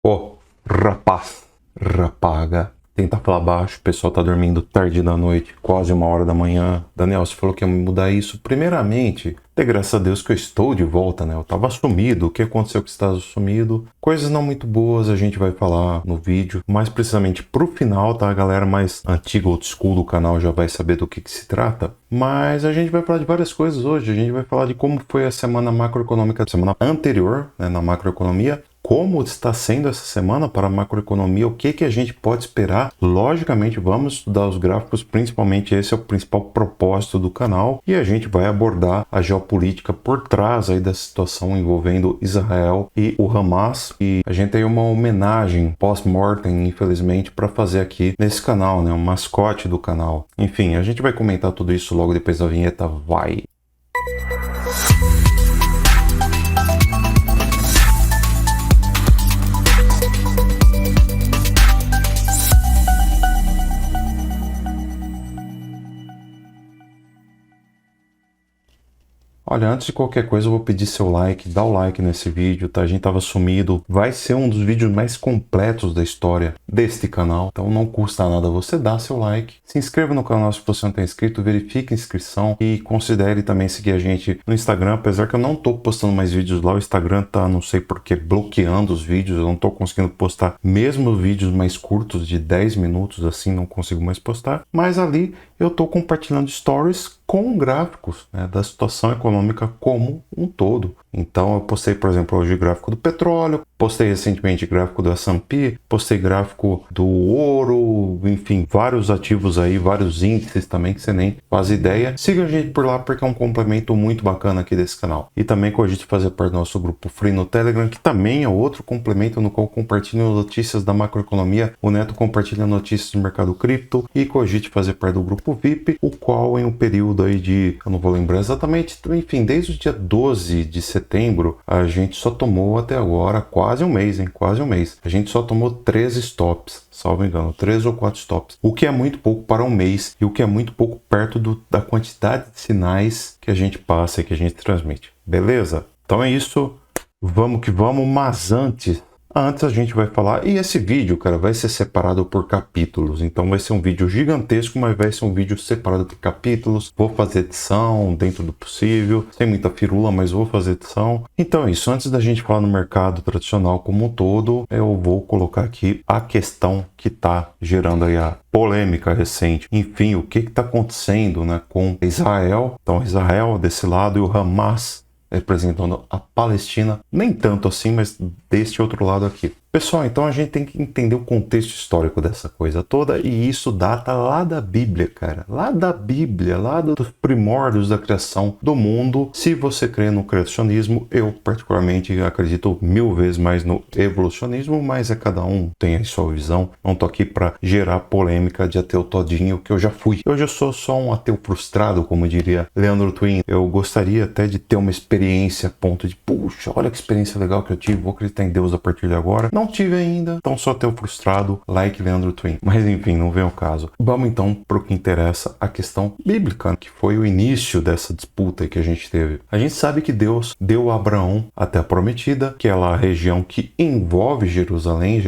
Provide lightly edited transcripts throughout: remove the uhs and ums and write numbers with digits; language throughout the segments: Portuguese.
Ô, rapaz, rapaga, tenta falar baixo, o pessoal tá dormindo tarde da noite, quase 1 hora da manhã. Daniel, você falou que ia mudar isso. Primeiramente, graças a Deus que eu estou de volta, né? Eu tava sumido, o que aconteceu que estava sumido? Coisas não muito boas a gente vai falar no vídeo, mais precisamente pro final, tá? A galera mais antiga, old school do canal já vai saber do que se trata. Mas a gente vai falar de várias coisas hoje, a gente vai falar de como foi a semana macroeconômica, semana anterior, né, na macroeconomia, como está sendo essa semana para a macroeconomia, o que a gente pode esperar. Logicamente, vamos estudar os gráficos, principalmente esse é o principal propósito do canal, e a gente vai abordar a geopolítica por trás aí da situação envolvendo Israel e o Hamas. E a gente tem uma homenagem post-mortem, infelizmente, para fazer aqui nesse canal, né, um mascote do canal. Enfim, a gente vai comentar tudo isso logo depois da vinheta, vai! Olha, antes de qualquer coisa eu vou pedir seu like, dá o like nesse vídeo, tá? A gente tava sumido, vai ser um dos vídeos mais completos da história deste canal, então não custa nada você dar seu like, se inscreva no canal se você não está inscrito, verifique a inscrição e considere também seguir a gente no Instagram, apesar que eu não tô postando mais vídeos lá, o Instagram tá, não sei porquê, bloqueando os vídeos, eu não tô conseguindo postar mesmo vídeos mais curtos de 10 minutos, assim, não consigo mais postar, mas ali eu tô compartilhando stories com gráficos, né, da situação econômica como um todo. Então eu postei, por exemplo, hoje gráfico do petróleo, postei recentemente gráfico do S&P, postei gráfico do ouro, enfim, vários ativos aí, vários índices também que você nem faz ideia. Siga a gente por lá porque é um complemento muito bacana aqui desse canal. E também cogite fazer parte do nosso grupo Free no Telegram, que também é outro complemento no qual compartilho notícias da macroeconomia. O Neto compartilha notícias do mercado cripto e cogite fazer parte do grupo VIP, o qual em um período aí de, eu não vou lembrar exatamente, enfim, desde o dia 12 de setembro, a gente só tomou até agora quase um mês, hein? Quase um mês. A gente só tomou 13 stops, salvo engano, 3 ou 4 stops. O que é muito pouco para um mês e o que é muito pouco perto da quantidade de sinais que a gente passa e que a gente transmite. Beleza? Então é isso. Vamos que vamos, mas Antes a gente vai falar, e esse vídeo, cara, vai ser separado por capítulos, então vai ser um vídeo gigantesco, mas vai ser um vídeo separado por capítulos, vou fazer edição dentro do possível, sem muita firula, mas vou fazer edição. Então é isso, antes da gente falar no mercado tradicional como um todo, eu vou colocar aqui a questão que tá gerando aí a polêmica recente, enfim, o que tá acontecendo, né, com Israel, então Israel desse lado e o Hamas representando a Palestina, nem tanto assim, mas deste outro lado aqui. Pessoal, então a gente tem que entender o contexto histórico dessa coisa toda e isso data lá da Bíblia, cara. Lá da Bíblia, lá dos primórdios da criação do mundo. Se você crê no criacionismo, eu particularmente acredito 1000 vezes mais no evolucionismo, mas cada um tem a sua visão. Não tô aqui para gerar polêmica de ateu todinho, que eu já fui. Hoje eu sou só um ateu frustrado, como diria Leandro Twin. Eu gostaria até de ter uma experiência a ponto de, puxa, olha que experiência legal que eu tive, vou acreditar em Deus a partir de agora. Não tive ainda, então só ateu frustrado, like Leandro Twin. Mas enfim, não vem ao caso. Vamos então para o que interessa, a questão bíblica, que foi o início dessa disputa que a gente teve. A gente sabe que Deus deu a Abraão a Terra Prometida, que é lá a região que envolve Jerusalém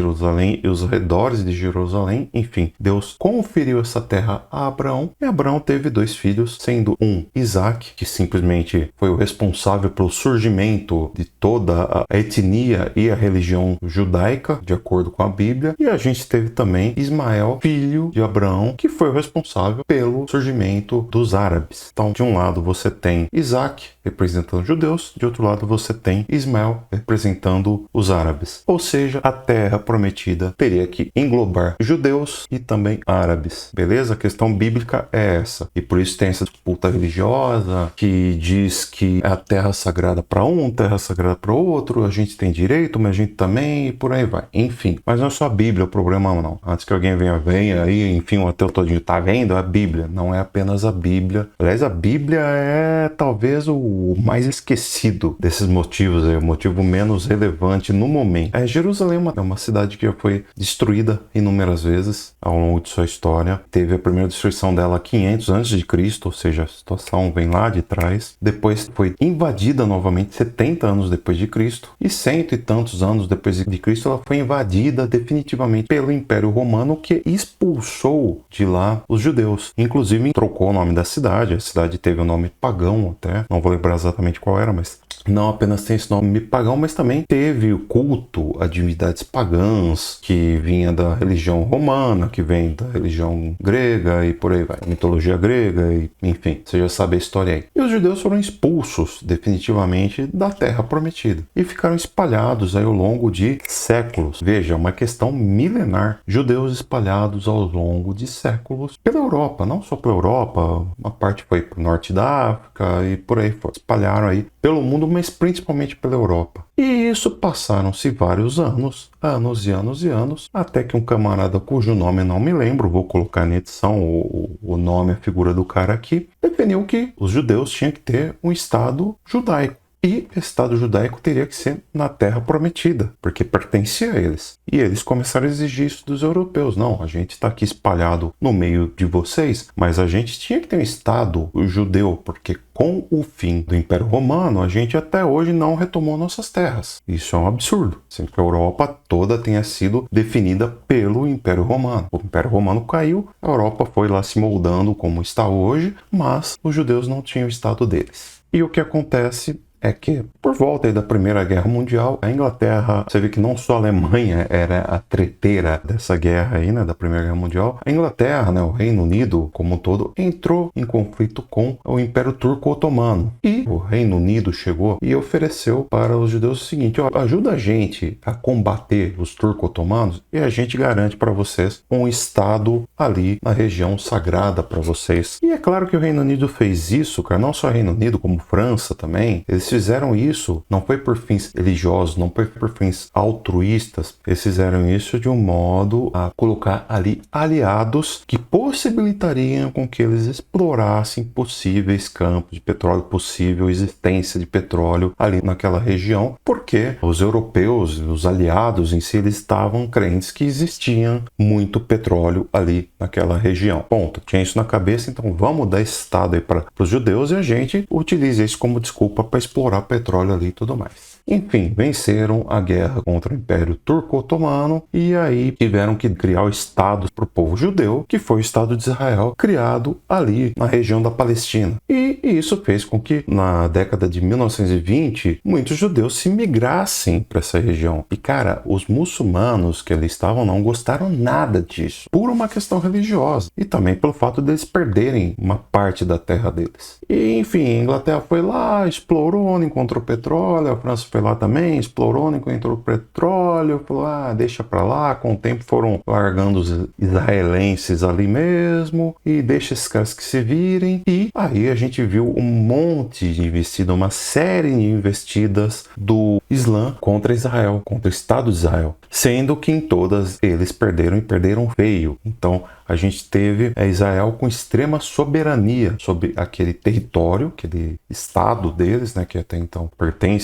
e os arredores de Jerusalém. Enfim, Deus conferiu essa terra a Abraão e Abraão teve 2 filhos, sendo um Isaac, que simplesmente foi o responsável pelo surgimento de toda a etnia e a religião judaica, de acordo com a Bíblia, e a gente teve também Ismael, filho de Abraão, que foi o responsável pelo surgimento dos árabes. Então, de um lado você tem Isaac representando os judeus, de outro lado você tem Ismael representando os árabes. Ou seja, a terra prometida teria que englobar judeus e também árabes. Beleza? A questão bíblica é essa. E por isso tem essa disputa religiosa que diz que é a terra sagrada para um, terra sagrada para outro, a gente tem direito, mas a gente também, e por aí vai. Enfim, mas não é só a Bíblia o problema, não. Antes que alguém venha aí, enfim, o ateu todinho tá vendo, a Bíblia não é apenas a Bíblia. Aliás, a Bíblia é talvez o mais esquecido desses motivos, é o motivo menos relevante no momento. Jerusalém é uma cidade que já foi destruída inúmeras vezes ao longo de sua história. Teve a primeira destruição dela 500 a.C., ou seja, a situação vem lá de trás. Depois foi invadida novamente 70 anos depois de Cristo e 100 e tantos anos depois de Cristo isso, ela foi invadida definitivamente pelo Império Romano, que expulsou de lá os judeus. Inclusive, trocou o nome da cidade. A cidade teve o nome pagão até. Não vou lembrar exatamente qual era, mas não apenas tem esse nome pagão, mas também teve o culto a divindades pagãs, que vinha da religião romana, que vem da religião grega e por aí vai. Mitologia grega e enfim, você já sabe a história aí. E os judeus foram expulsos definitivamente da Terra Prometida e ficaram espalhados aí ao longo de séculos. Veja, uma questão milenar. Judeus espalhados ao longo de séculos pela Europa, não só pela Europa, uma parte foi para o norte da África e por aí foi. Espalharam aí pelo mundo, mas principalmente pela Europa. E isso passaram-se vários anos, anos e anos e anos, até que um camarada cujo nome não me lembro, vou colocar na edição o nome, a figura do cara aqui, definiu que os judeus tinham que ter um Estado judaico. E esse Estado judaico teria que ser na Terra Prometida, porque pertencia a eles. E eles começaram a exigir isso dos europeus. Não, a gente está aqui espalhado no meio de vocês, mas a gente tinha que ter um Estado judeu, porque com o fim do Império Romano, a gente até hoje não retomou nossas terras. Isso é um absurdo. Sendo que a Europa toda tenha sido definida pelo Império Romano. O Império Romano caiu, a Europa foi lá se moldando como está hoje, mas os judeus não tinham o Estado deles. E o que acontece é que, por volta aí da Primeira Guerra Mundial, a Inglaterra, você vê que não só a Alemanha era a treteira dessa guerra aí, né, da Primeira Guerra Mundial, a Inglaterra, né, o Reino Unido como um todo, entrou em conflito com o Império Turco-Otomano. E o Reino Unido chegou e ofereceu para os judeus o seguinte: ó, ajuda a gente a combater os turco-otomanos e a gente garante para vocês um estado ali na região sagrada para vocês. E é claro que o Reino Unido fez isso, cara, não só o Reino Unido, como França também. Eles fizeram isso, não foi por fins religiosos, não foi por fins altruístas, eles fizeram isso de um modo a colocar ali aliados que possibilitariam com que eles explorassem possíveis campos de petróleo, possível existência de petróleo ali naquela região, porque os europeus, os aliados em si, eles estavam crentes que existia muito petróleo ali naquela região. Ponto. Tinha isso na cabeça, então vamos dar esse estado aí para os judeus e a gente utiliza isso como desculpa para explorar petróleo ali e tudo mais. Enfim, venceram a guerra contra o Império Turco-Otomano e aí tiveram que criar o Estado para o povo judeu, que foi o Estado de Israel, criado ali na região da Palestina. E isso fez com que, na década de 1920, muitos judeus se migrassem para essa região. E, cara, os muçulmanos que ali estavam não gostaram nada disso, por uma questão religiosa e também pelo fato deles perderem uma parte da terra deles. E, enfim, a Inglaterra foi lá, explorou, encontrou petróleo, a França foi lá também, explorou, encontrou petróleo, falou, deixa pra lá. Com o tempo foram largando os israelenses ali mesmo e deixa esses caras que se virem. E aí a gente viu um monte de investida, uma série de investidas do Islã contra Israel, contra o Estado de Israel, sendo que em todas eles perderam e perderam feio. Então a gente teve Israel com extrema soberania sobre aquele território, aquele estado deles, né, que até então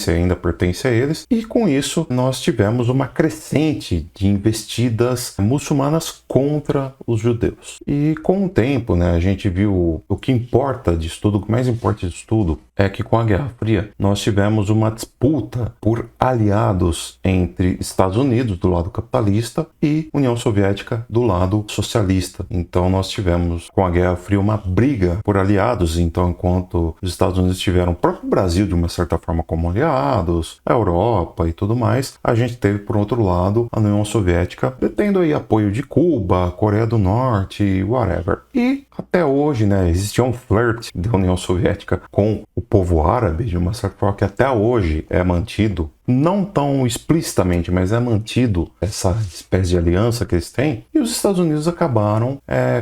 ainda pertence a eles, e com isso nós tivemos uma crescente de investidas muçulmanas contra os judeus. E com o tempo, né, a gente viu o que importa disso tudo, o que mais importa disso tudo é que com a Guerra Fria nós tivemos uma disputa por aliados entre Estados Unidos do lado capitalista e União Soviética do lado socialista. Então nós tivemos com a Guerra Fria uma briga por aliados. Então, enquanto os Estados Unidos tiveram o próprio Brasil de uma certa forma como aliados, a Europa e tudo mais, a gente teve por outro lado a União Soviética detendo aí apoio de Cuba, Coreia do Norte, whatever. E até hoje, né, existia um flerte da União Soviética com o povo árabe de uma certa forma que até hoje é mantido. Não tão explicitamente, mas é mantido essa espécie de aliança que eles têm. E os Estados Unidos acabaram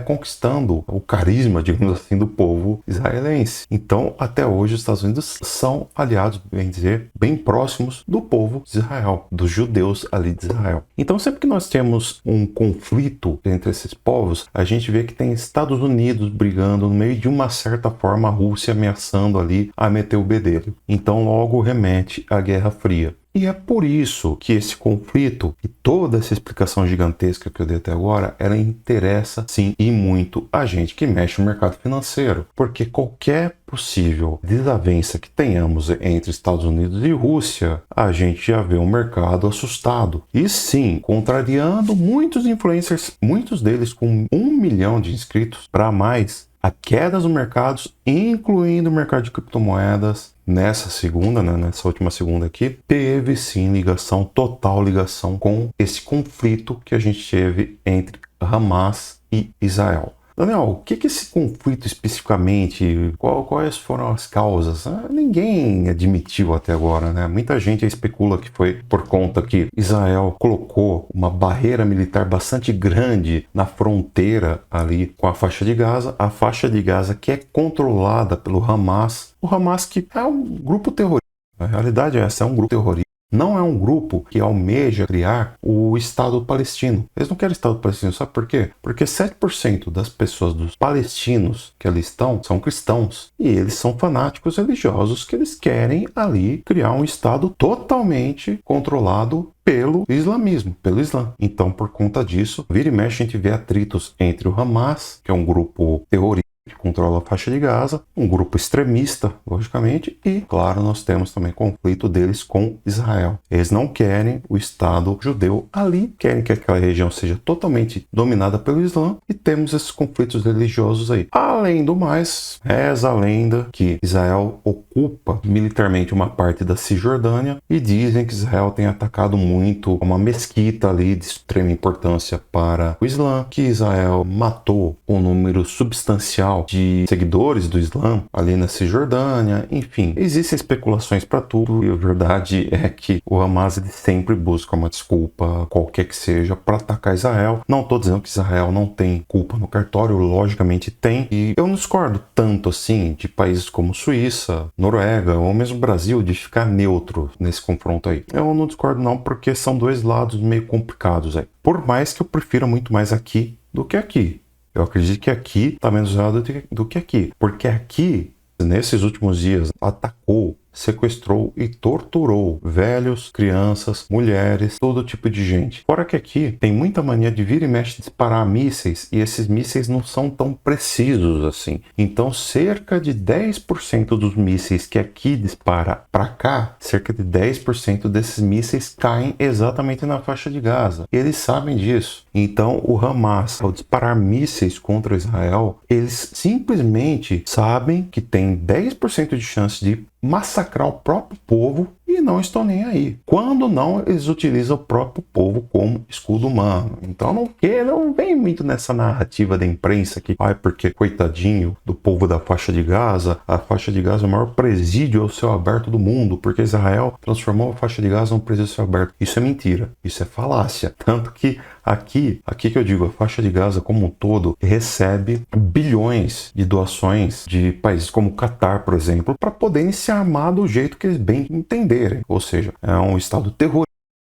conquistando o carisma, digamos assim, do povo israelense. Então, até hoje, os Estados Unidos são aliados, bem dizer, bem próximos do povo de Israel, dos judeus ali de Israel. Então, sempre que nós temos um conflito entre esses povos, a gente vê que tem Estados Unidos brigando no meio de uma certa forma, a Rússia ameaçando ali a meter o bedelho. Então, logo remete à Guerra Fria. E é por isso que esse conflito e toda essa explicação gigantesca que eu dei até agora, ela interessa sim e muito a gente que mexe no mercado financeiro. Porque qualquer possível desavença que tenhamos entre Estados Unidos e Rússia, a gente já vê um mercado assustado. E sim, contrariando muitos influencers, muitos deles com 1 milhão de inscritos para mais, a queda dos mercados, incluindo o mercado de criptomoedas, nessa segunda, né, nessa última segunda aqui, teve sim ligação, total ligação com esse conflito que a gente teve entre Hamas e Israel. Daniel, o que esse conflito especificamente, quais foram as causas? Ninguém admitiu até agora, né? Muita gente especula que foi por conta que Israel colocou uma barreira militar bastante grande na fronteira ali com a faixa de Gaza que é controlada pelo Hamas. O Hamas que é um grupo terrorista. A realidade é essa, é um grupo terrorista. Não é um grupo que almeja criar o Estado palestino. Eles não querem Estado palestino, sabe por quê? Porque 7% das pessoas, dos palestinos que ali estão, são cristãos. E eles são fanáticos religiosos que eles querem ali criar um Estado totalmente controlado pelo islamismo, pelo Islã. Então, por conta disso, vira e mexe a gente vê atritos entre o Hamas, que é um grupo terrorista, que controla a faixa de Gaza, um grupo extremista, logicamente, e, claro, nós temos também conflito deles com Israel. Eles não querem o Estado judeu ali, querem que aquela região seja totalmente dominada pelo Islã, e temos esses conflitos religiosos aí. Além do mais, reza a lenda que Israel ocupa militarmente uma parte da Cisjordânia, e dizem que Israel tem atacado muito uma mesquita ali de extrema importância para o Islã, que Israel matou um número substancial de seguidores do Islã ali na Cisjordânia, enfim, existem especulações para tudo e a verdade é que o Hamas ele sempre busca uma desculpa, qualquer que seja, para atacar Israel. Não estou dizendo que Israel não tem culpa no cartório, logicamente tem, e eu não discordo tanto assim de países como Suíça, Noruega ou mesmo Brasil de ficar neutro nesse confronto aí. Eu não discordo não, porque são dois lados meio complicados aí. Por mais que eu prefira muito mais aqui do que aqui. Eu acredito que aqui está menos usado do que aqui. Porque aqui, nesses últimos dias, atacou, sequestrou e torturou velhos, crianças, mulheres, todo tipo de gente. Fora que aqui tem muita mania de vir e mexe disparar mísseis e esses mísseis não são tão precisos assim. Então cerca de 10% dos mísseis que aqui dispara para cá, cerca de 10% desses mísseis caem exatamente na faixa de Gaza. E eles sabem disso. Então o Hamas, ao disparar mísseis contra Israel, eles simplesmente sabem que tem 10% de chance de massacrar o próprio povo e não estão nem aí. Quando não, eles utilizam o próprio povo como escudo humano. Então não vem muito nessa narrativa da imprensa que porque coitadinho do povo da faixa de Gaza, a faixa de Gaza é o maior presídio ao céu aberto do mundo, porque Israel transformou a faixa de Gaza num presídio ao céu aberto. Isso é mentira, isso é falácia. Tanto que aqui que eu digo, a faixa de Gaza como um todo recebe bilhões de doações de países como o Catar, por exemplo, para poderem se armar do jeito que eles bem entenderem. Ou seja, é um estado terrorista,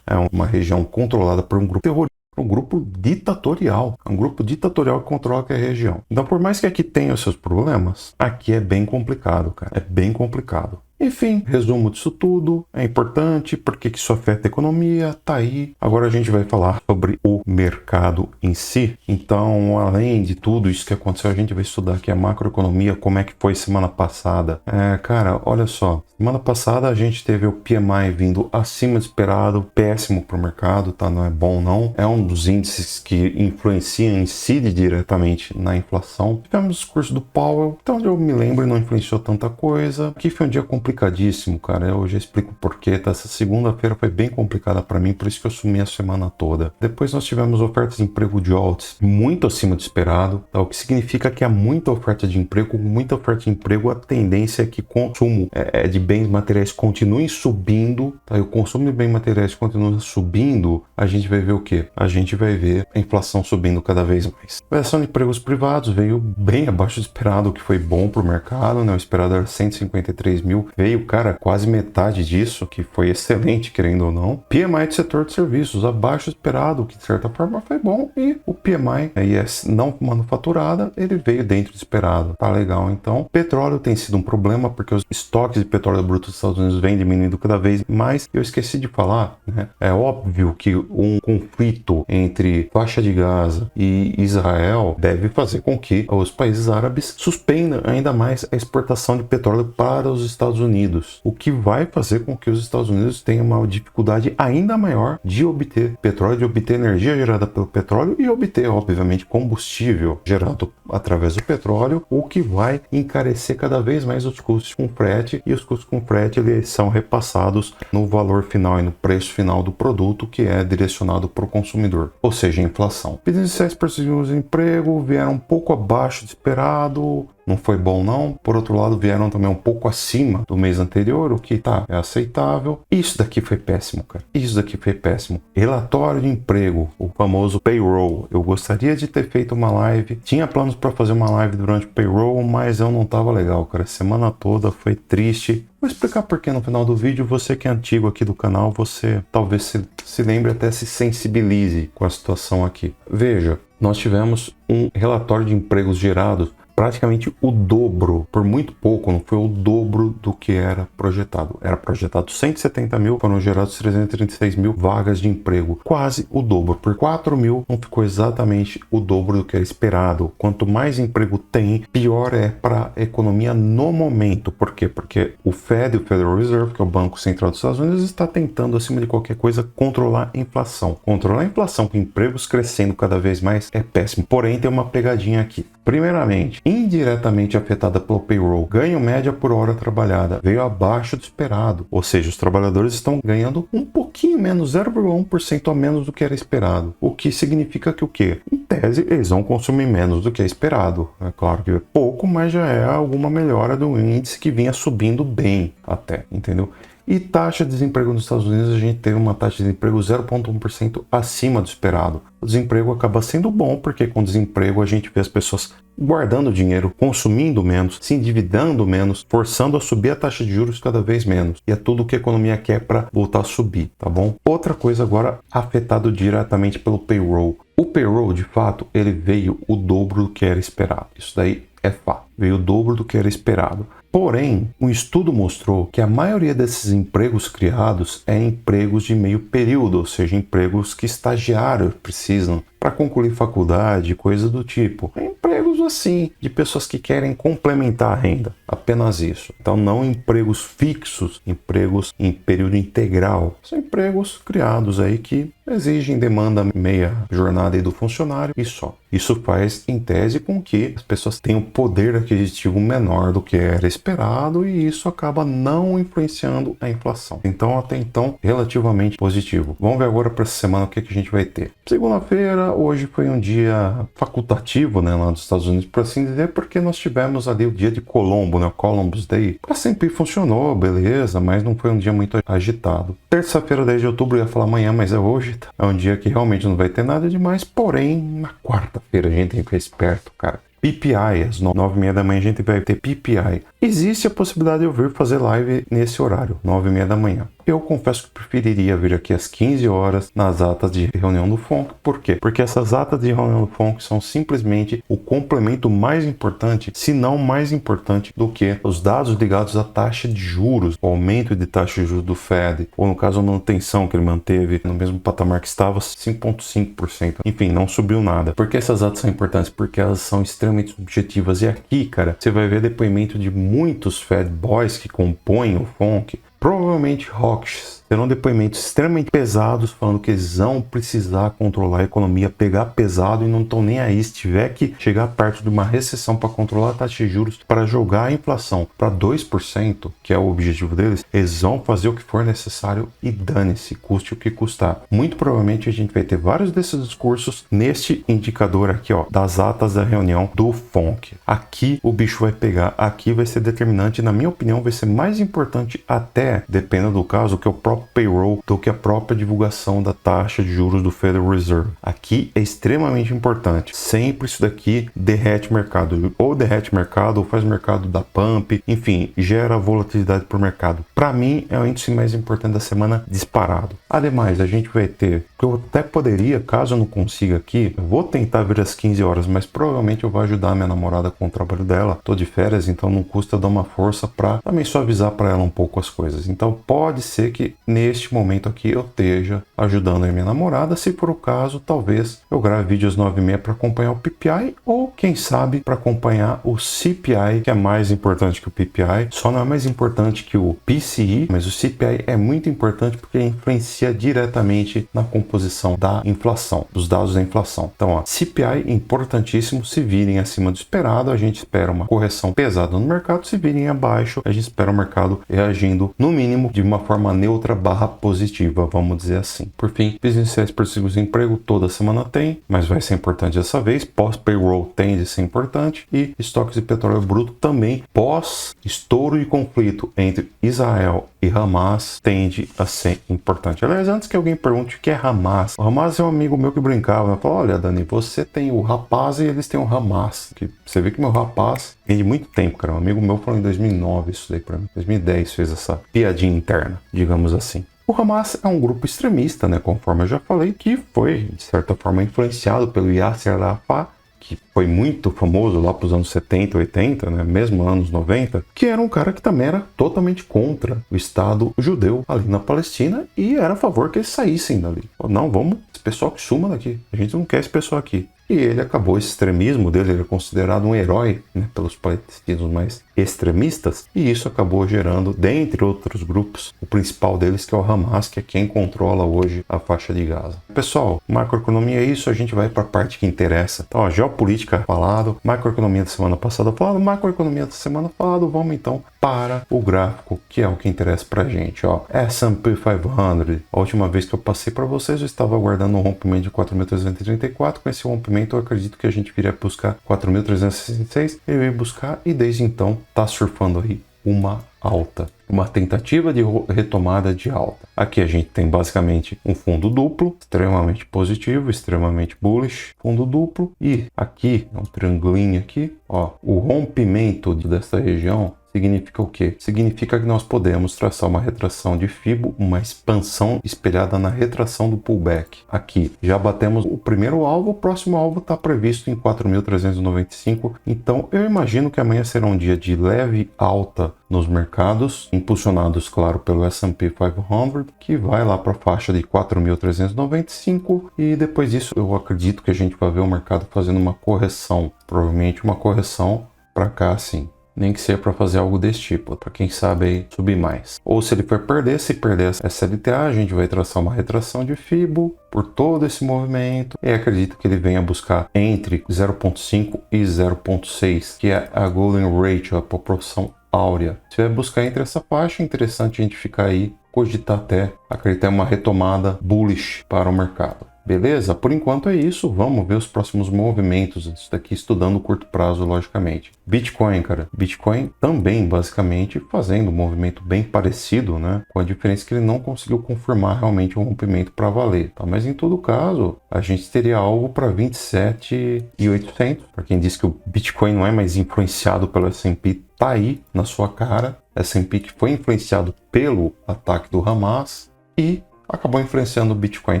é uma região controlada por um grupo terrorista, um grupo ditatorial. É um grupo ditatorial que controla aquela região. Então, por mais que aqui tenha os seus problemas, aqui é bem complicado, cara. É bem complicado. Enfim, resumo disso tudo, é importante, porque isso afeta a economia, tá aí. Agora a gente vai falar sobre o mercado em si. Então, além de tudo isso que aconteceu, a gente vai estudar aqui a macroeconomia, como é que foi semana passada. Cara, olha só, semana passada a gente teve o PMI vindo acima do esperado, péssimo para o mercado, tá? Não é bom não. É um dos índices que influencia, incide diretamente na inflação. Tivemos o discurso do Powell, então eu me lembro, não influenciou tanta coisa. Aqui foi um dia complicadíssimo, cara. Eu já explico porquê, tá? Essa segunda-feira foi bem complicada para mim, por isso que eu sumi a semana toda. Depois nós tivemos ofertas de emprego de JOLTS muito acima do esperado, tá? O que significa que há muita oferta de emprego. Com muita oferta de emprego, a tendência é que o consumo de bens materiais continue subindo, tá? E o consumo de bens materiais continua subindo, a gente vai ver o quê? A gente vai ver a inflação subindo cada vez mais. A versão de empregos privados veio bem abaixo do esperado, o que foi bom para o mercado, né? O esperado era 153 mil, veio, cara, quase metade disso, que foi excelente, querendo ou não. PMI do setor de serviços, abaixo do esperado, que de certa forma foi bom. E o PMI, IS não manufaturada, ele veio dentro do esperado. Tá legal, então. Petróleo tem sido um problema, porque os estoques de petróleo bruto dos Estados Unidos vêm diminuindo cada vez mais. Eu esqueci de falar, né? É óbvio que um conflito entre faixa de Gaza e Israel deve fazer com que os países árabes suspendam ainda mais a exportação de petróleo para os Estados Unidos, o que vai fazer com que os Estados Unidos tenham uma dificuldade ainda maior de obter petróleo, de obter energia gerada pelo petróleo e obter, obviamente, combustível gerado através do petróleo, o que vai encarecer cada vez mais os custos com frete, e os custos com frete eles são repassados no valor final e no preço final do produto, que é direcionado para o consumidor, ou seja, a inflação. Pedidos iniciais para o emprego vieram um pouco abaixo do esperado, não foi bom não. Por outro lado, vieram também um pouco acima do mês anterior, o que é aceitável. Isso daqui foi péssimo, cara. Isso daqui foi péssimo. Relatório de emprego, o famoso payroll. Eu gostaria de ter feito uma live. Tinha planos para fazer uma live durante o payroll, mas eu não tava legal, cara. A semana toda foi triste. Vou explicar porque no final do vídeo. Você que é antigo aqui do canal, você talvez se lembre, até se sensibilize com a situação aqui. Veja, nós tivemos um relatório de empregos gerados praticamente o dobro, por muito pouco, não foi o dobro do que era projetado. Era projetado 170 mil, foram gerados 336 mil vagas de emprego, quase o dobro. Por 4 mil não ficou exatamente o dobro do que era esperado. Quanto mais emprego tem, pior é para a economia no momento. Por quê? Porque o Fed, o Federal Reserve, que é o Banco Central dos Estados Unidos, está tentando, acima de qualquer coisa, controlar a inflação. Controlar a inflação com empregos crescendo cada vez mais é péssimo. Porém, tem uma pegadinha aqui. Primeiramente, indiretamente afetada pelo payroll, ganho média por hora trabalhada veio abaixo do esperado, ou seja, os trabalhadores estão ganhando um pouquinho menos, 0,1% a menos do que era esperado, o que significa que o quê? Em tese, eles vão consumir menos do que é esperado. É claro que é pouco, mas já é alguma melhora do índice que vinha subindo bem até, entendeu? E taxa de desemprego nos Estados Unidos, a gente teve uma taxa de desemprego 0,1% acima do esperado. O desemprego acaba sendo bom, porque com desemprego a gente vê as pessoas guardando dinheiro, consumindo menos, se endividando menos, forçando a subir a taxa de juros cada vez menos. E é tudo que a economia quer para voltar a subir, tá bom? Outra coisa agora, afetado diretamente pelo payroll. O payroll, de fato, ele veio o dobro do que era esperado. Isso daí é fato. Veio o dobro do que era esperado. Porém, um estudo mostrou que a maioria desses empregos criados é empregos de meio período, ou seja, empregos que estagiários precisam para concluir faculdade, coisa do tipo. Empregos assim, de pessoas que querem complementar a renda, apenas isso. Então não empregos fixos, empregos em período integral. São empregos criados aí que exigem demanda meia jornada aí do funcionário e só. Isso faz, em tese, com que as pessoas tenham poder aquisitivo menor do que era esperado, e isso acaba não influenciando a inflação. Então, até então, relativamente positivo. Vamos ver agora para essa semana o que a gente vai ter. Segunda-feira, hoje foi um dia facultativo, né, lá dos Estados Unidos, por assim dizer, porque nós tivemos ali o dia de Colombo, né, o Columbus Day. Sempre funcionou, beleza, mas não foi um dia muito agitado. Terça-feira, 10 de outubro, eu ia falar amanhã, mas é hoje. É um dia que realmente não vai ter nada demais, porém, na quarta-feira a gente tem que ficar esperto, cara. PPI, às 9h30 da manhã a gente vai ter PPI. Existe a possibilidade de eu vir fazer live nesse horário, 9h30 da manhã. Eu confesso que preferiria vir aqui às 15 horas nas atas de reunião do FONC. Por quê? Porque essas atas de reunião do FONC são simplesmente o complemento mais importante, se não mais importante, do que os dados ligados à taxa de juros, o aumento de taxa de juros do Fed, ou no caso a manutenção que ele manteve no mesmo patamar que estava, 5,5%. Enfim, não subiu nada. Por que essas atas são importantes? Porque elas são extremamente subjetivas. E aqui, cara, você vai ver depoimento de muitos Fed Boys que compõem o FONC, provavelmente hawks, terão depoimentos extremamente pesados falando que eles vão precisar controlar a economia, pegar pesado e não estão nem aí. Se tiver que chegar perto de uma recessão para controlar a taxa de juros, para jogar a inflação para 2%, que é o objetivo deles, eles vão fazer o que for necessário e dane-se, custe o que custar. Muito provavelmente a gente vai ter vários desses discursos neste indicador aqui, ó, das atas da reunião do FONC. Aqui o bicho vai pegar, aqui vai ser determinante, na minha opinião vai ser mais importante até, dependendo do caso, que o próprio próprio payroll do que a própria divulgação da taxa de juros do Federal Reserve. Aqui é extremamente importante. Sempre isso daqui derrete mercado, ou derrete mercado, ou faz o mercado dar pump, enfim, gera volatilidade para o mercado. Para mim, é o índice mais importante da semana disparado. Ademais, a gente vai ter, que eu até poderia, caso eu não consiga aqui, eu vou tentar vir às 15 horas, mas provavelmente eu vou ajudar a minha namorada com o trabalho dela. Tô de férias, então não custa dar uma força para também suavizar para ela um pouco as coisas. Então pode ser que neste momento aqui eu esteja ajudando a minha namorada. Se for o caso, talvez eu grave vídeo às 9h30 para acompanhar o PPI, ou quem sabe para acompanhar o CPI, que é mais importante que o PPI. Só não é mais importante que o PCE, mas o CPI é muito importante porque ele influencia diretamente na composição da inflação, dos dados da inflação. Então, ó, CPI importantíssimo. Se virem acima do esperado, a gente espera uma correção pesada no mercado. Se virem abaixo, a gente espera o mercado reagindo no mínimo de uma forma neutra barra positiva, vamos dizer assim. Por fim, business por seguro-desemprego toda semana tem, mas vai ser importante dessa vez. Pós-payroll tende a ser importante, e estoques de petróleo bruto também pós estouro de conflito entre Israel e Hamas tende a ser importante. Aliás, antes que alguém pergunte o que é Hamas, o Hamas é um amigo meu que brincava, né? Falou: olha, Dani, você tem o rapaz e eles têm o Hamas. Que você vê que meu rapaz vem de muito tempo, cara. Um amigo meu falou em 2009 isso daí pra mim. 2010 fez essa piadinha interna, digamos assim. O Hamas é um grupo extremista, né, conforme eu já falei, que foi, de certa forma, influenciado pelo Yasser Arafat, que foi muito famoso lá para os anos 70, 80, né, mesmo anos 90, que era um cara que também era totalmente contra o Estado judeu ali na Palestina e era a favor que eles saíssem dali. Não, vamos, esse pessoal que suma daqui, a gente não quer esse pessoal aqui. E ele acabou, esse extremismo dele, ele é considerado um herói, né, pelos palestinos mais extremistas, e isso acabou gerando, dentre outros grupos, o principal deles, que é o Hamas, que é quem controla hoje a faixa de Gaza. Pessoal, macroeconomia é isso, a gente vai para a parte que interessa. Então, ó, geopolítica falado, macroeconomia da semana passada falado, macroeconomia da semana falado, vamos então para o gráfico, que é o que interessa pra gente, ó. S&P 500, a última vez que eu passei para vocês, eu estava aguardando um rompimento de 4.334, com esse rompimento eu acredito que a gente viria buscar 4.366, ele veio buscar e desde então tá surfando aí uma alta, uma tentativa de retomada de alta. Aqui a gente tem basicamente um fundo duplo, extremamente positivo, extremamente bullish, fundo duplo, e aqui, um triangulinho aqui, ó, o rompimento dessa região significa o quê? Significa que nós podemos traçar uma retração de FIBO, uma expansão espelhada na retração do pullback. Aqui já batemos o primeiro alvo, o próximo alvo está previsto em 4.395, então eu imagino que amanhã será um dia de leve alta nos mercados, impulsionados, claro, pelo S&P 500, que vai lá para a faixa de 4.395, e depois disso eu acredito que a gente vai ver o mercado fazendo uma correção, provavelmente uma correção para cá assim. Nem que seja para fazer algo desse tipo, para quem sabe aí subir mais. Ou se ele for perder, se perder essa LTA, a gente vai traçar uma retração de FIBO por todo esse movimento, e acredito que ele venha buscar entre 0.5 e 0.6, que é a Golden Ratio, a proporção áurea. Se vai buscar entre essa faixa, é interessante a gente ficar aí, cogitar até acreditar em uma retomada bullish para o mercado. Beleza? Por enquanto é isso. Vamos ver os próximos movimentos. Isso daqui estudando o curto prazo, logicamente. Bitcoin, cara. Bitcoin também, basicamente, fazendo um movimento bem parecido, né? Com a diferença que ele não conseguiu confirmar realmente um rompimento para valer. Tá? Mas em todo caso, a gente teria algo para 27.800. Para quem diz que o Bitcoin não é mais influenciado pelo S&P, tá aí na sua cara. S&P que foi influenciado pelo ataque do Hamas e acabou influenciando o Bitcoin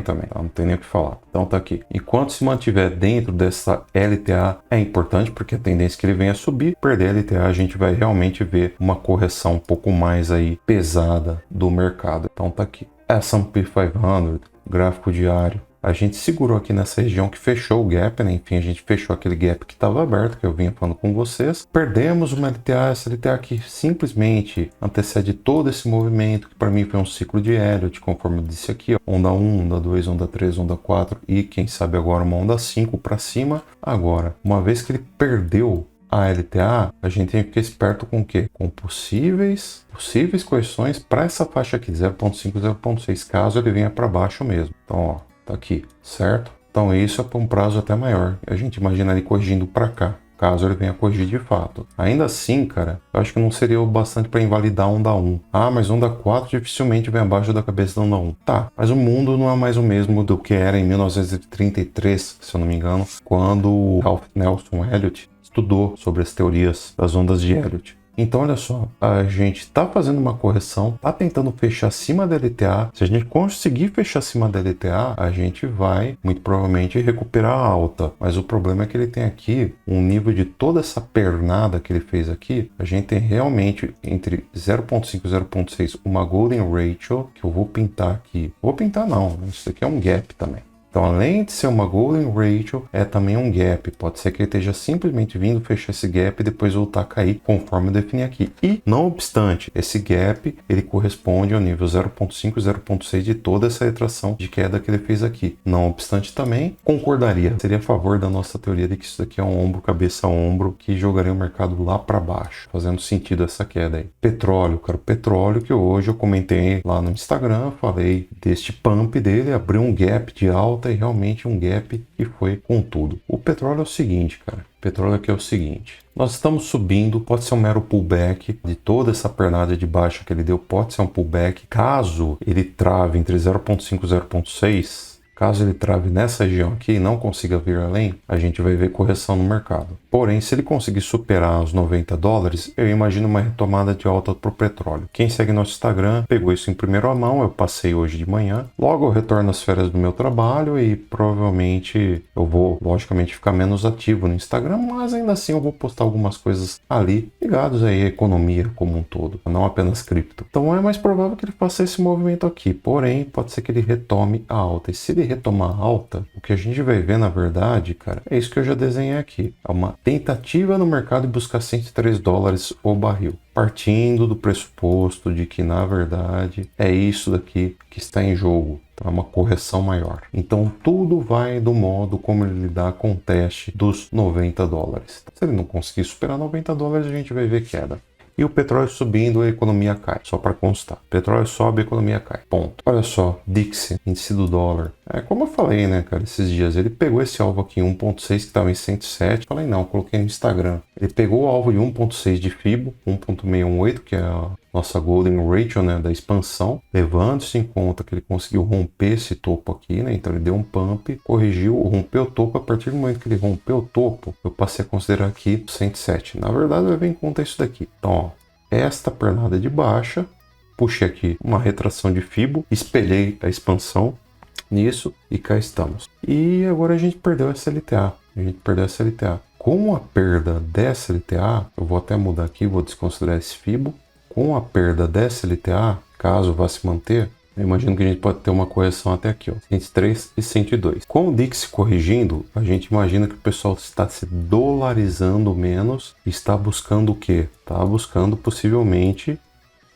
também, não tem nem o que falar. Então tá aqui. Enquanto se mantiver dentro dessa LTA, é importante porque a tendência é que ele venha a subir. Perder a LTA, a gente vai realmente ver uma correção um pouco mais aí pesada do mercado. Então tá aqui. S&P 500, gráfico diário. A gente segurou aqui nessa região que fechou o gap, né? Enfim, a gente fechou aquele gap que estava aberto, que eu vinha falando com vocês. Perdemos uma LTA, essa LTA que simplesmente antecede todo esse movimento, que para mim foi um ciclo de Elliott, conforme eu disse aqui, ó. Onda 1, onda 2, onda 3, onda 4 e quem sabe agora uma onda 5 para cima. Agora, uma vez que ele perdeu a LTA, a gente tem que ficar esperto com o quê? Com possíveis correções para essa faixa aqui, 0.5, 0.6, caso ele venha para baixo mesmo. Então, ó, tá aqui, certo? Então isso é para um prazo até maior. A gente imagina ele corrigindo para cá. caso ele venha corrigir de fato. Ainda assim, cara, eu acho que não seria o bastante para invalidar onda 1. Ah, mas onda 4 dificilmente vem abaixo da cabeça da onda 1. Tá, mas o mundo não é mais o mesmo do que era em 1933, se eu não me engano, quando o Ralph Nelson Elliott estudou sobre as teorias das ondas de Elliott. Então, olha só, a gente está fazendo uma correção, está tentando fechar acima da LTA. Se a gente conseguir fechar acima da LTA, a gente vai, muito provavelmente, recuperar a alta. Mas o problema é que ele tem aqui um nível de toda essa pernada que ele fez aqui. A gente tem realmente entre 0.5 e 0.6 uma Golden Ratio, que eu vou pintar aqui. Vou pintar não, isso aqui é um gap também. Então, além de ser uma Golden Ratio, é também um gap. Pode ser que ele esteja simplesmente vindo fechar esse gap e depois voltar a cair, conforme eu defini aqui. E, não obstante, esse gap, ele corresponde ao nível 0.5 e 0.6 de toda essa retração de queda que ele fez aqui. Não obstante também, concordaria. Seria a favor da nossa teoria de que isso daqui é um ombro, cabeça a ombro, que jogaria o mercado lá para baixo, fazendo sentido essa queda aí. Petróleo, cara. Petróleo que hoje eu comentei lá no Instagram, falei deste pump dele, abriu um gap de alta e realmente um gap que foi com tudo. O petróleo é o seguinte, cara. O petróleo aqui é o seguinte. Nós estamos subindo, pode ser um mero pullback de toda essa pernada de baixa que ele deu, pode ser um pullback. Caso ele trave entre 0.5 e 0.6, caso ele trave nessa região aqui e não consiga vir além, a gente vai ver correção no mercado. Porém, se ele conseguir superar os $90, eu imagino uma retomada de alta para o petróleo. Quem segue nosso Instagram pegou isso em primeira mão, eu passei hoje de manhã. Logo eu retorno às férias do meu trabalho e provavelmente eu vou, logicamente, ficar menos ativo no Instagram, mas ainda assim eu vou postar algumas coisas ali ligadas aí à economia como um todo, não apenas cripto. Então é mais provável que ele faça esse movimento aqui, porém pode ser que ele retome a alta. E se ele retomar a alta, o que a gente vai ver na verdade, cara, é isso que eu já desenhei aqui. É uma tentativa no mercado de buscar $103 o barril, partindo do pressuposto de que, na verdade, é isso daqui que está em jogo. Então, é uma correção maior. Então, tudo vai do modo como ele lidar com o teste dos $90. Se ele não conseguir superar $90, a gente vai ver queda. E o petróleo subindo, a economia cai. Só para constar. Petróleo sobe, a economia cai. Ponto. Olha só, DXY, índice do dólar. É como eu falei, né, cara, esses dias. Ele pegou esse alvo aqui, 1.6, que estava em 107. Falei, não, coloquei no Instagram. Ele pegou o alvo de 1.6 de FIBO, 1.618, que é a nossa Golden Ratio, né, da expansão, levando-se em conta que ele conseguiu romper esse topo aqui, né, então ele deu um pump, corrigiu, rompeu o topo. A partir do momento que ele rompeu o topo, eu passei a considerar aqui 107. Na verdade, vai vir em conta isso daqui. Então, ó, esta pernada de baixa, puxei aqui uma retração de FIBO, espelhei a expansão nisso e cá estamos. E agora a gente perdeu essa LTA, Com a perda dessa LTA, eu vou até mudar aqui, vou desconsiderar esse FIBO. Com a perda dessa LTA, caso vá se manter, eu imagino que a gente pode ter uma correção até aqui, ó, 103 e 102. Com o DXY corrigindo, a gente imagina que o pessoal está se dolarizando menos e está buscando o quê? Está buscando possivelmente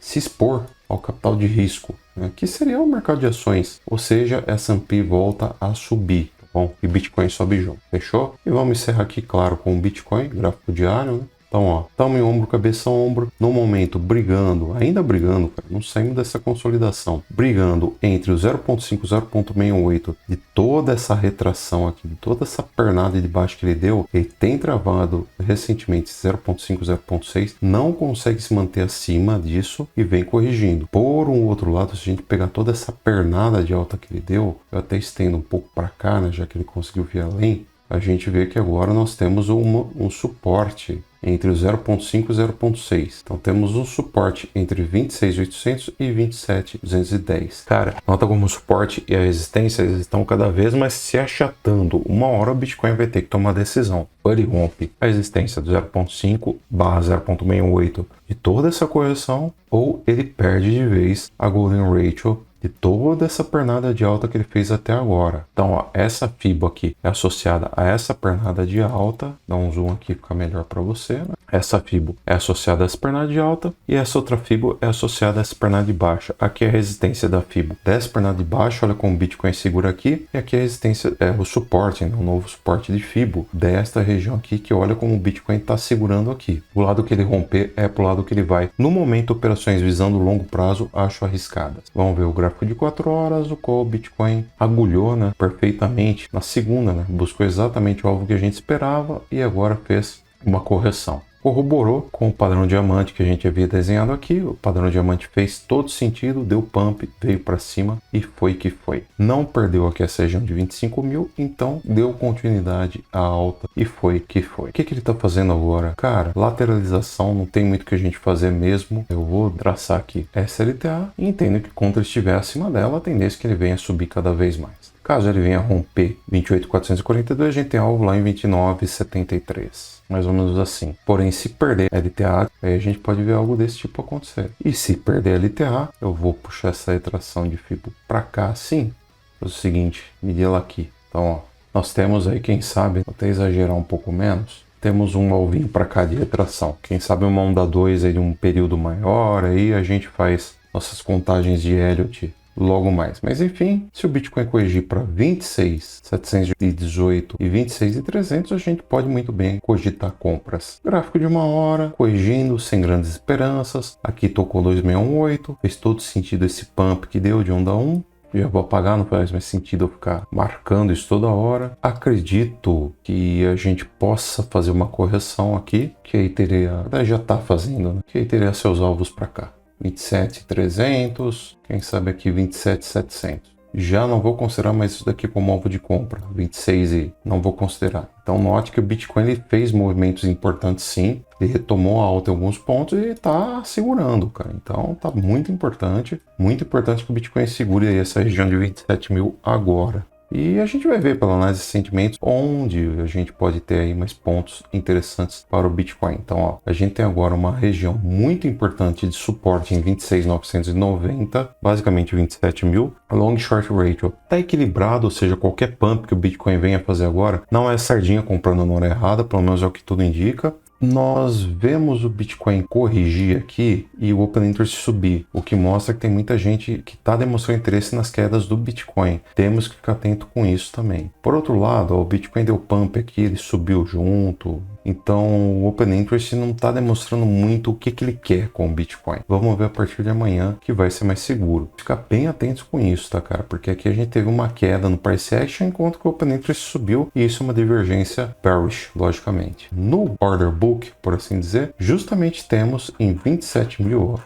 se expor ao capital de risco, né? Que seria o mercado de ações, ou seja, S&P volta a subir. Bom, e Bitcoin sobe junto, fechou? E vamos encerrar aqui, claro, com o Bitcoin, gráfico diário, né? Então, ó, estamos em ombro, cabeça a ombro, no momento brigando, ainda brigando, cara, não saímos dessa consolidação, brigando entre o 0.5 e 0.68 de toda essa retração aqui, de toda essa pernada de baixo que ele deu. Ele tem travado recentemente 0.5, 0.6, não consegue se manter acima disso e vem corrigindo. Por um outro lado, se a gente pegar toda essa pernada de alta que ele deu, eu até estendo um pouco para cá, né, já que ele conseguiu vir além, a gente vê que agora nós temos um suporte entre o 0.5 e 0.6. Então temos um suporte entre 26.800 e 27.210. Cara, nota como o suporte e a resistência eles estão cada vez mais se achatando. Uma hora o Bitcoin vai ter que tomar decisão. Ou ele rompe a resistência do 0.5/0.68 de toda essa correção, ou ele perde de vez a Golden Ratio de toda essa pernada de alta que ele fez até agora. Então, ó, essa FIBO aqui é associada a essa pernada de alta. Dá um zoom aqui, fica melhor para você, né? Essa FIBO é associada a essa pernada de alta e essa outra FIBO é associada a essa pernada de baixa. Aqui é a resistência da FIBO dessa pernada de baixa, olha como o Bitcoin segura aqui. E aqui a resistência é o suporte, né? O novo suporte de FIBO desta região aqui, que olha como o Bitcoin está segurando aqui. O lado que ele romper é pro lado que ele vai. No momento, operações visando longo prazo, acho arriscadas. Vamos ver o gráfico de 4 horas, o qual o Bitcoin agulhou, né, perfeitamente na segunda, né? Buscou exatamente o alvo que a gente esperava e agora fez uma correção. Corroborou com o padrão diamante que a gente havia desenhado aqui. O padrão diamante fez todo sentido, deu pump, veio para cima e foi que foi. Não perdeu aqui essa região de 25 mil, então deu continuidade à alta e foi que foi. O que ele está fazendo agora? Cara, lateralização, não tem muito o que a gente fazer mesmo. Eu vou traçar aqui SLTA e entendo que quando ele estiver acima dela, a tendência é que ele venha subir cada vez mais. Caso ele venha romper 28.442, a gente tem alvo lá em 29.73. Mais ou menos assim. Porém, se perder LTA, aí a gente pode ver algo desse tipo acontecer. E se perder LTA, eu vou puxar essa retração de Fibo para cá assim. É o seguinte, medir ela aqui. Então, ó, nós temos aí, quem sabe, até exagerar um pouco menos, temos um alvinho para cá de retração. Quem sabe uma onda 2 aí de um período maior, aí a gente faz nossas contagens de Elliott logo mais. Mas enfim, se o Bitcoin corrigir para 26.718 e 26.300, a gente pode muito bem cogitar compras. Gráfico de 1 hora, corrigindo, sem grandes esperanças. Aqui tocou 2618, fez todo sentido esse pump que deu de onda 1. Já vou apagar, não faz mais sentido eu ficar marcando isso toda hora. Acredito que a gente possa fazer uma correção aqui, que aí teria, já está fazendo, né? Que aí teria seus alvos para cá. 27.300, quem sabe aqui 27.700. Já não vou considerar mais isso daqui como alvo de compra, 26 e não vou considerar. Então note que o Bitcoin ele fez movimentos importantes sim, ele retomou a alta em alguns pontos e está segurando, cara. Então tá muito importante que o Bitcoin segure aí essa região de 27 mil agora. E a gente vai ver pela análise de sentimentos onde a gente pode ter aí mais pontos interessantes para o Bitcoin. Então, ó, a gente tem agora uma região muito importante de suporte em 26.990, basicamente 27 mil. Long short ratio está equilibrado, ou seja, qualquer pump que o Bitcoin venha fazer agora não é sardinha comprando na hora errada, pelo menos é o que tudo indica. Nós vemos o Bitcoin corrigir aqui e o Open Interest subir, o que mostra que tem muita gente que está demonstrando interesse nas quedas do Bitcoin. Temos que ficar atento com isso também. Por outro lado, ó, o Bitcoin deu pump aqui, ele subiu junto. Então o Open Interest não está demonstrando muito o que ele quer com o Bitcoin. Vamos ver a partir de amanhã que vai ser mais seguro. Ficar bem atentos com isso, tá, cara? Porque aqui a gente teve uma queda no Price Action enquanto que o Open Interest subiu e isso é uma divergência bearish, logicamente. No Order Book, por assim dizer, justamente temos em 27 mil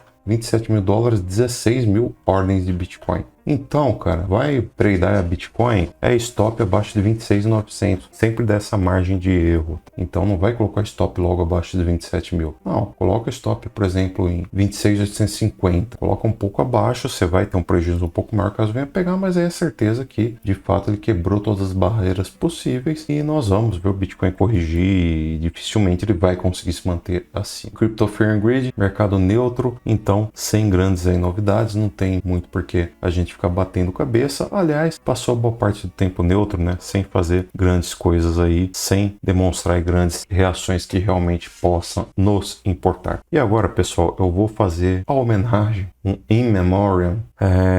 dólares, 16 mil ordens de Bitcoin. Então, cara, vai tradear a Bitcoin, é stop abaixo de 26.900, sempre dessa margem de erro. Então não vai colocar stop logo abaixo de 27 mil. Não, coloca stop, por exemplo, em 26.850. Coloca um pouco abaixo, você vai ter um prejuízo um pouco maior caso venha pegar, mas aí é certeza que, de fato, ele quebrou todas as barreiras possíveis e nós vamos ver o Bitcoin corrigir e dificilmente ele vai conseguir se manter assim. Crypto Fear and Greed, mercado neutro, então sem grandes aí novidades, não tem muito porque a gente ficar batendo cabeça. Aliás, passou a boa parte do tempo neutro, né? Sem fazer grandes coisas aí, sem demonstrar grandes reações que realmente possam nos importar. E agora, pessoal, eu vou fazer a homenagem, um in memoriam,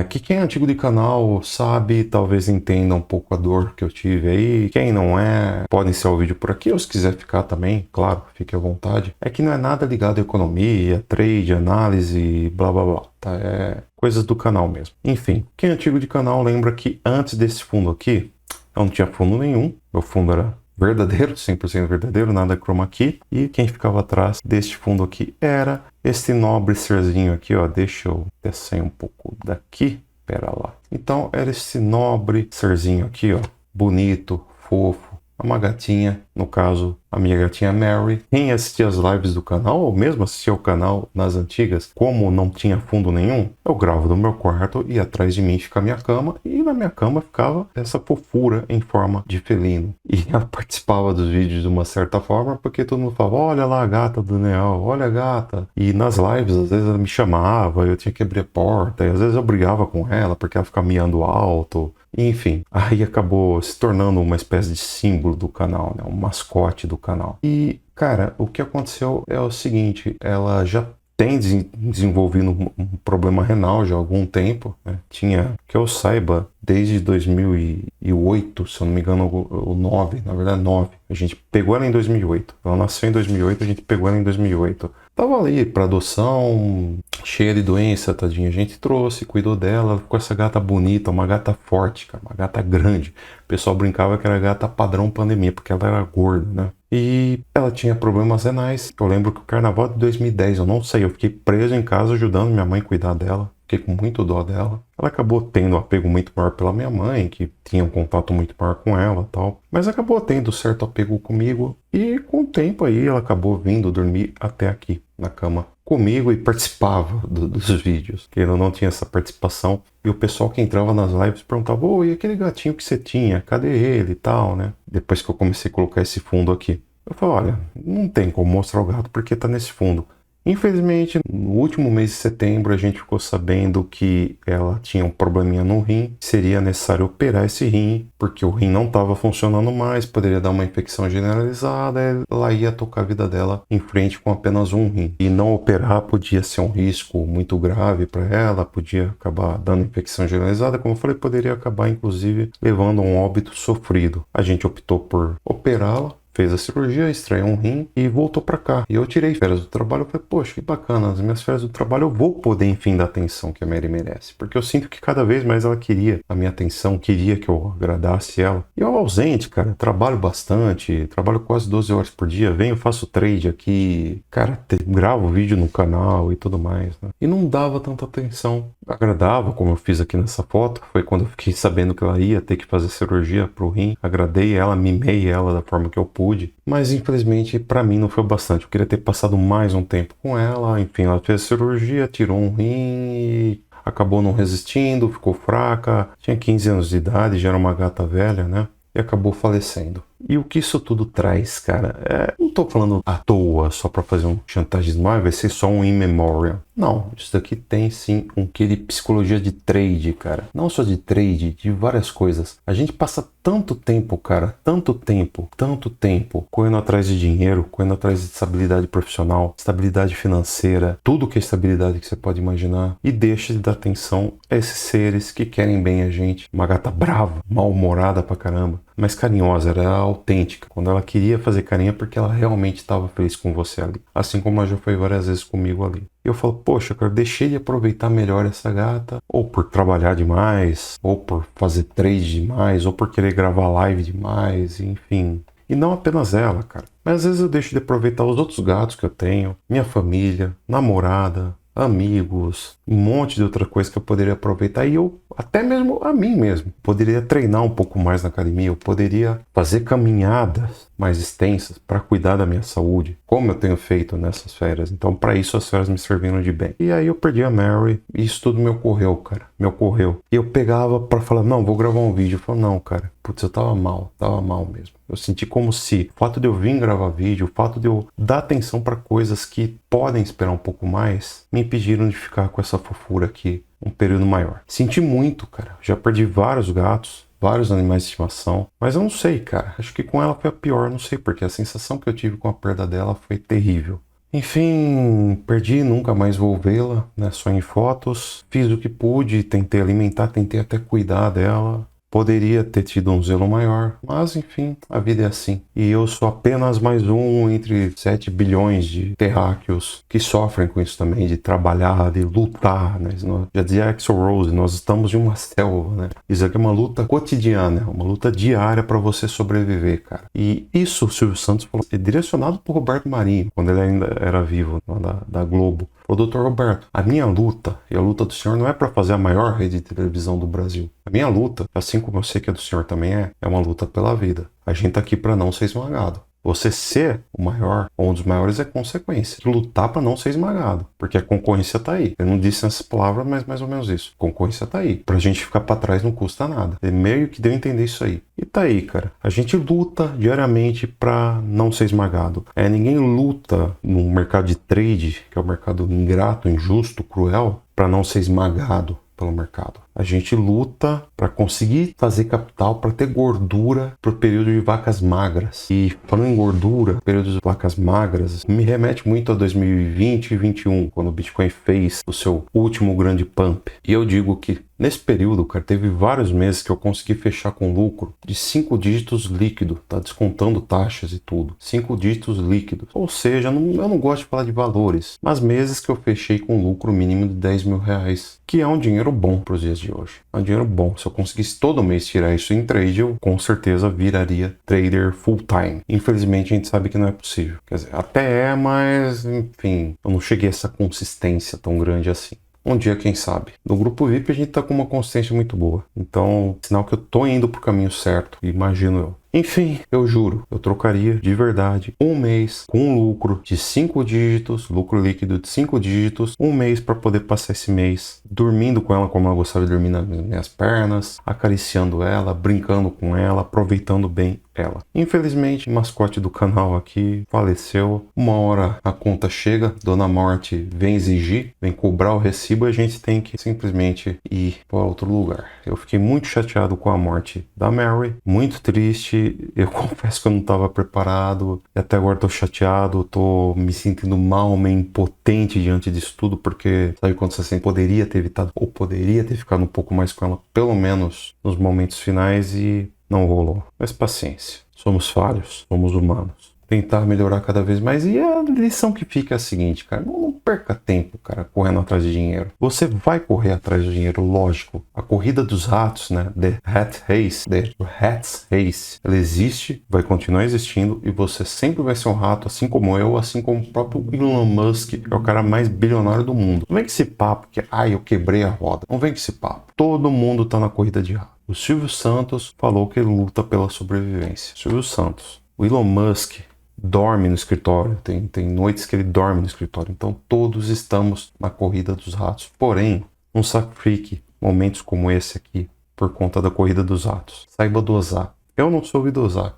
que quem é antigo de canal sabe, talvez entenda um pouco a dor que eu tive aí. Quem não é, pode encerrar o vídeo por aqui, ou se quiser ficar também, claro, fique à vontade. É que não é nada ligado à economia, trade, análise, blá blá blá, tá? É coisas do canal mesmo. Enfim, quem é antigo de canal lembra que antes desse fundo aqui, eu não tinha fundo nenhum, meu fundo era verdadeiro, 100% verdadeiro, nada chroma key, e quem ficava atrás deste fundo aqui era este nobre serzinho aqui, ó, deixa eu descer um pouco daqui, pera lá. Então era esse nobre serzinho aqui, ó, bonito, fofo, uma gatinha, no caso, a minha gatinha Mary. Quem assistia as lives do canal, ou mesmo assistia o canal nas antigas, como não tinha fundo nenhum, eu gravo no meu quarto e atrás de mim fica a minha cama, e na minha cama ficava essa fofura em forma de felino. E ela participava dos vídeos de uma certa forma, porque todo mundo falava, olha lá a gata do Daniel, olha a gata. E nas lives, às vezes ela me chamava, eu tinha que abrir a porta, e às vezes eu brigava com ela, porque ela ficava miando alto. Enfim, aí acabou se tornando uma espécie de símbolo do canal, né? Um mascote do canal. E, cara, o que aconteceu é o seguinte, ela já tem desenvolvido um problema renal já há algum tempo, né? Tinha, que eu saiba, desde 2008, se eu não me engano, o 9, na verdade 9. A gente pegou ela em 2008. Ela nasceu em 2008, a gente pegou ela em 2008. Tava ali pra adoção, cheia de doença, tadinha. A gente trouxe, cuidou dela, ela ficou essa gata bonita, uma gata forte, cara, uma gata grande. O pessoal brincava que era gata padrão pandemia, porque ela era gorda, né? E ela tinha problemas renais. Eu lembro que o carnaval de 2010, eu não sei, eu fiquei preso em casa ajudando minha mãe a cuidar dela. Fiquei com muito dó dela. Ela acabou tendo um apego muito maior pela minha mãe, que tinha um contato muito maior com ela e tal. Mas acabou tendo certo apego comigo. E com o tempo aí ela acabou vindo dormir até aqui, na cama, comigo e participava dos vídeos. Que eu não tinha essa participação. E o pessoal que entrava nas lives perguntava: "Ô, e aquele gatinho que você tinha? Cadê ele e tal, né?" Depois que eu comecei a colocar esse fundo aqui. Eu falei: olha, não tem como mostrar o gato porque tá nesse fundo. Infelizmente, no último mês de setembro, a gente ficou sabendo que ela tinha um probleminha no rim, seria necessário operar esse rim, porque o rim não estava funcionando mais, poderia dar uma infecção generalizada, ela ia tocar a vida dela em frente com apenas um rim. E não operar podia ser um risco muito grave para ela, podia acabar dando infecção generalizada, como eu falei, poderia acabar inclusive levando a um óbito sofrido. A gente optou por operá-la, fez a cirurgia, extraiu um rim e voltou pra cá. E eu tirei férias do trabalho. Eu falei: poxa, que bacana, nas minhas férias do trabalho eu vou poder, enfim, dar atenção que a Mary merece. Porque eu sinto que cada vez mais ela queria a minha atenção, queria que eu agradasse ela. E eu ausente, cara, trabalho bastante, trabalho quase 12 horas por dia, venho, faço trade aqui, cara, gravo vídeo no canal e tudo mais, né? E não dava tanta atenção. Agradava, como eu fiz aqui nessa foto, foi quando eu fiquei sabendo que ela ia ter que fazer cirurgia pro rim. Agradei ela, mimei ela da forma que eu pude, mas infelizmente pra mim não foi bastante. Eu queria ter passado mais um tempo com ela. Enfim, ela fez a cirurgia, tirou um rim e acabou não resistindo, ficou fraca. Tinha 15 anos de idade, já era uma gata velha, né? E acabou falecendo. E o que isso tudo traz, cara? Não tô falando à toa só pra fazer um chantagismo, vai ser só um in memoriam. Não, isso daqui tem sim um quê de psicologia de trade, cara. Não só de trade, de várias coisas. A gente passa tanto tempo, cara, tanto tempo, correndo atrás de dinheiro, correndo atrás de estabilidade profissional, estabilidade financeira, tudo que é estabilidade que você pode imaginar, e deixa de dar atenção a esses seres que querem bem a gente. Uma gata brava, mal-humorada pra caramba, mas carinhosa, era autêntica. Quando ela queria fazer carinho é porque ela realmente estava feliz com você ali. Assim como ela já foi várias vezes comigo ali. E eu falo: poxa, cara, deixei de aproveitar melhor essa gata, ou por trabalhar demais, ou por fazer trade demais, ou por querer gravar live demais, enfim. E não apenas ela, cara. Mas às vezes eu deixo de aproveitar os outros gatos que eu tenho, minha família, namorada, amigos, um monte de outra coisa que eu poderia aproveitar, e eu, até mesmo a mim mesmo, poderia treinar um pouco mais na academia, eu poderia fazer caminhadas mais extensas para cuidar da minha saúde, como eu tenho feito nessas férias. Então, para isso as férias me serviram de bem. E aí eu perdi a Mary, e isso tudo me ocorreu, cara, me ocorreu. E eu pegava para falar: não, vou gravar um vídeo. Eu falo: não, cara, putz, eu tava mal mesmo. Eu senti como se o fato de eu vir gravar vídeo, o fato de eu dar atenção para coisas que podem esperar um pouco mais, me impediram de ficar com essa fofura aqui um período maior. Senti muito, cara. Já perdi vários gatos, vários animais de estimação, mas eu não sei, cara. Acho que com ela foi a pior, não sei, porque a sensação que eu tive com a perda dela foi terrível. Enfim, perdi, nunca mais vou vê-la, né? Só em fotos. Fiz o que pude, tentei alimentar, tentei até cuidar dela. Poderia ter tido um zelo maior, mas enfim, a vida é assim. E eu sou apenas mais um entre 7 bilhões de terráqueos que sofrem com isso também, de trabalhar, de lutar, né? Já dizia Axl Rose, nós estamos em uma selva, né? Isso aqui é uma luta cotidiana, uma luta diária para você sobreviver, cara. E isso o Silvio Santos falou, é direcionado por Roberto Marinho, quando ele ainda era vivo, da Globo. O Dr. Roberto, a minha luta e a luta do senhor não é para fazer a maior rede de televisão do Brasil. A minha luta, assim como eu sei que a do senhor também é uma luta pela vida. A gente tá aqui para não ser esmagado. Você ser o maior ou um dos maiores é consequência. Lutar para não ser esmagado, porque a concorrência tá aí. Eu não disse essas palavras, mas mais ou menos isso. A concorrência tá aí. Pra gente ficar para trás não custa nada. Ele meio que deu a entender isso aí. E tá aí, cara. A gente luta diariamente para não ser esmagado. Ninguém luta no mercado de trade, que é o mercado ingrato, injusto, cruel, para não ser esmagado pelo mercado. A gente luta para conseguir fazer capital, para ter gordura para o período de vacas magras. E falando em gordura, período de vacas magras, me remete muito a 2020 e 2021, quando o Bitcoin fez o seu último grande pump. E eu digo que nesse período, cara, teve vários meses que eu consegui fechar com lucro de 5 dígitos líquido, tá descontando taxas e tudo. 5 dígitos líquidos. Ou seja, eu não gosto de falar de valores, mas meses que eu fechei com lucro mínimo de 10 mil reais, que é um dinheiro bom para os dias de hoje. É um dinheiro bom. Se eu conseguisse todo mês tirar isso em trade, eu com certeza viraria trader full time. Infelizmente, a gente sabe que não é possível. Quer dizer, até é, mas enfim, eu não cheguei a essa consistência tão grande assim. Um dia, quem sabe. No grupo VIP a gente tá com uma consistência muito boa. Então, sinal que eu tô indo pro caminho certo, imagino eu. Enfim, eu juro, eu trocaria de verdade um mês com lucro de 5 dígitos, lucro líquido de 5 dígitos, um mês para poder passar esse mês dormindo com ela como ela gostava de dormir nas minhas pernas, acariciando ela, brincando com ela, aproveitando bem ela. Infelizmente, o mascote do canal aqui faleceu. Uma hora a conta chega, Dona Morte vem exigir, vem cobrar o recibo e a gente tem que simplesmente ir para outro lugar. Eu fiquei muito chateado com a morte da Mary, muito triste. Eu confesso que eu não estava preparado e até agora estou chateado, estou me sentindo mal, meio impotente diante disso tudo, porque sabe quando você assim, poderia ter evitado ou poderia ter ficado um pouco mais com ela, pelo menos nos momentos finais, e não rolou. Mas paciência, somos falhos, somos humanos. Tentar melhorar cada vez mais. E a lição que fica é a seguinte, cara, não perca tempo, cara, correndo atrás de dinheiro. Você vai correr atrás do dinheiro, lógico. A corrida dos ratos, né, The Rats Race, ela existe, vai continuar existindo e você sempre vai ser um rato, assim como eu, assim como o próprio Elon Musk, que é o cara mais bilionário do mundo. Não vem com esse papo que, eu quebrei a roda. Não vem com esse papo. Todo mundo tá na corrida de rato. O Silvio Santos falou que ele luta pela sobrevivência. Silvio Santos. O Elon Musk dorme no escritório, tem noites que ele dorme no escritório, então todos estamos na corrida dos ratos. Porém, não sacrifique momentos como esse aqui por conta da corrida dos ratos. Saiba dosar. Eu não soube dosar.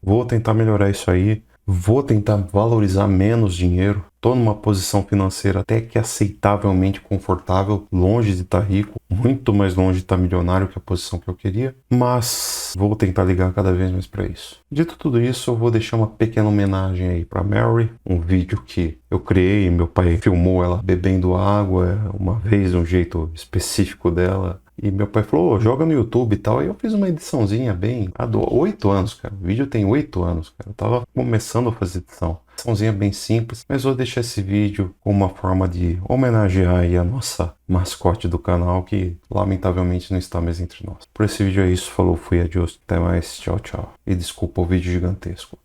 Vou tentar melhorar isso aí. Vou tentar valorizar menos dinheiro. Estou numa posição financeira até que aceitavelmente confortável, longe de estar rico, muito mais longe de estar milionário que a posição que eu queria, mas vou tentar ligar cada vez mais para isso. Dito tudo isso, eu vou deixar uma pequena homenagem aí para Mary, um vídeo que eu criei, meu pai filmou ela bebendo água uma vez, de um jeito específico dela. E meu pai falou, joga no YouTube e tal. E eu fiz uma ediçãozinha bem... Há 8 anos, cara. O vídeo tem 8 anos, cara. Eu tava começando a fazer edição. Ediçãozinha bem simples. Mas vou deixar esse vídeo como uma forma de homenagear aí a nossa mascote do canal, que lamentavelmente não está mais entre nós. Por esse vídeo é isso. Falou, fui, adiós. Até mais. Tchau, tchau. E desculpa o vídeo gigantesco.